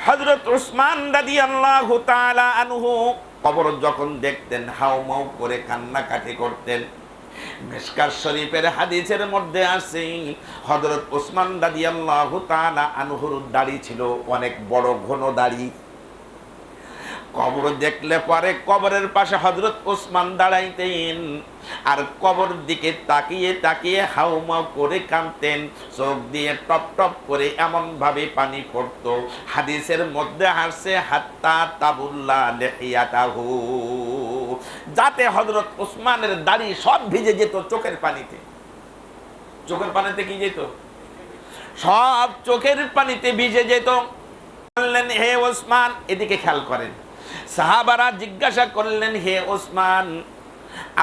হযরত উসমান রাদিয়াল্লাহু তাআলা আনহু কবর যখন দেখতেন হাউমাউ করে কান্নাকাটি করতেন। মিশকাত শরীফের হাদিসের মধ্যে আছে হযরত উসমান রাদিয়াল্লাহু তাআলা আনহুর দাড়ি ছিল অনেক বড় ঘন দাড়ি। কবর দেখলে পরে কবরের পাশে হযরত উসমান দাঁড়াইতেন আর কবর দিকে তাকিয়ে তাকিয়ে হাউমাউ করে কাঁদতেন, চোখ দিয়ে টপ টপ করে এমন ভাবে পানি পড়তো। হাদিসের মধ্যে আসছে হাত্তা তাবুল্লা লিহিয়াতাহু, যাতে হযরত উসমানের দাড়ি সব ভিজে যেত চোখের পানিতে। চোখের পানিতে কি যেত? সব চোখের পানিতে ভিজে যেত। বললেন, হে ওসমান, এদিকে খেয়াল করেন। সাহাবারা জিজ্ঞাসা করলেন, হে ওসমান,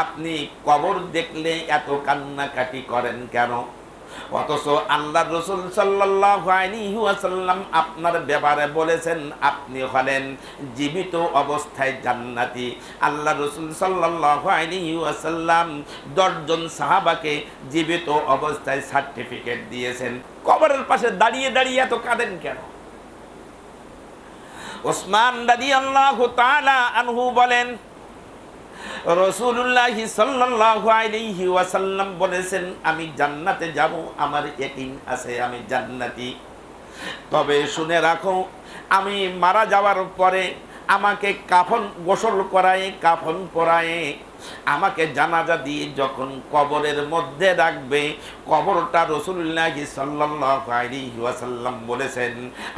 আপনি কবর দেখলে এত কান্নাকাটি করেন কেন? অথচ আল্লাহর রাসূল সাল্লাল্লাহু আলাইহি ওয়াসাল্লাম আপনার ব্যাপারে বলেছেন আপনি হলেন জীবিত অবস্থায় জান্নাতি। আল্লাহর রাসূল সাল্লাল্লাহু আলাইহি ওয়াসাল্লাম 10 জন সাহাবাকে জীবিত অবস্থায় সার্টিফিকেট দিয়েছেন। কবরের পাশে দাঁড়িয়ে দাঁড়িয়ে এত কাঁদেন কেন? উসমান রাদিয়াল্লাহু তাআলা আনহু বলেন, রাসূলুল্লাহ সাল্লাল্লাহু আলাইহি ওয়াসাল্লাম বলেছেন আমি জান্নাতে যাব, আমার ইয়াকিন আছে আমি জান্নাতি। তবে শুনে রাখো, আমি মারা যাওয়ার পরে আমাকে কাফন গোসল করায়, কাফন পরায়, আমাকে জানাজা দিয়ে যখন কবরের মধ্যে রাখবে, কবরটা রাসূলুল্লাহ সাল্লাল্লাহু আলাইহি ওয়াসাল্লাম বলেছেন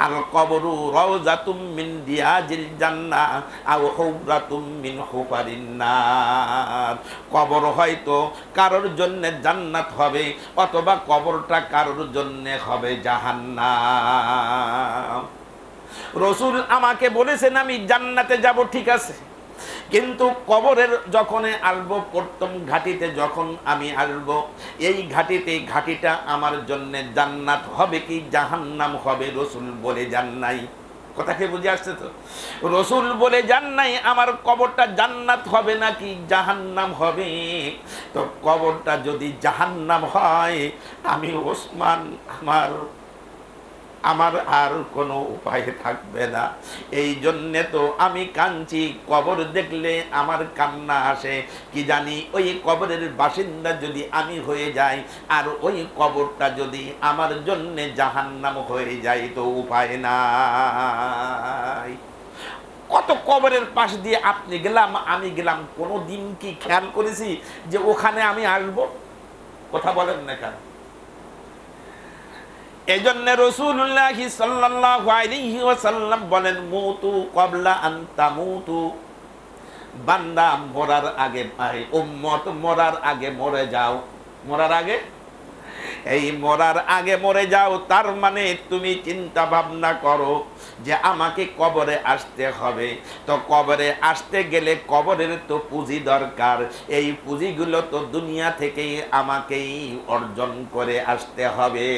আল কবরু রাউযাতুম মিন রিয়াজিল জান্নাহ আও হুফরাতুম মিন হুফারিন নার। কবর হয়তো কারোর জন্য জান্নাত হবে অথবা কবরটা কারোর জন্য হবে জাহান্নাম। রাসূল আমাকে বলেছেন আমি জান্নাতে যাব, ঠিক আছে, কিন্তু কবরের যখন আসবো, প্রথম ঘাটিতে যখন আমি আসবো, এই ঘাটিটা আমার জন্য জান্নাত হবে কি জাহান্নাম হবে রাসূল বলে যান নাই। কথা কি বুঝে আসছে? তো রাসূল বলে যান নাই আমার কবরটা জান্নাত হবে নাকি জাহান্নাম হবে। তো কবরটা যদি জাহান্নাম হয়, আমি ওসমান আমার আর কোনো উপায় থাকবে না। এই জন্যে তো আমি কাঁদছি, কবর দেখলে আমার কান্না আসে। কি জানি ওই কবরের বাসিন্দা যদি আমি হয়ে যাই আর ওই কবরটা যদি আমার জন্যে জাহান্নাম হয়ে যায় তো উপায় নাই। কত কবরের পাশ দিয়ে আপনি গেলাম, আমি গেলাম, কোনো দিন কি খেয়াল করেছি যে ওখানে আমি আসবো? কথা বলেন না কেন? এজন্য রাসূলুল্লাহ সাল্লাল্লাহু আলাইহি ওয়াসাল্লাম বলেন মুতু ক্বাবলা আন তামুতু, বান্দা মরার আগে, উম্মত মরার আগে মরে যাও। মরার আগে, এই মরার আগে মরে যাও, তার মানে তুমি চিন্তা ভাবনা করো যে আমাকে কবরে আসতে হবে। তো কবরে আসতে গেলে কবরের তো পুঁজি দরকার, এই পুঁজিগুলো তো দুনিয়া থেকেই আমাকেই অর্জন করে আসতে হবে।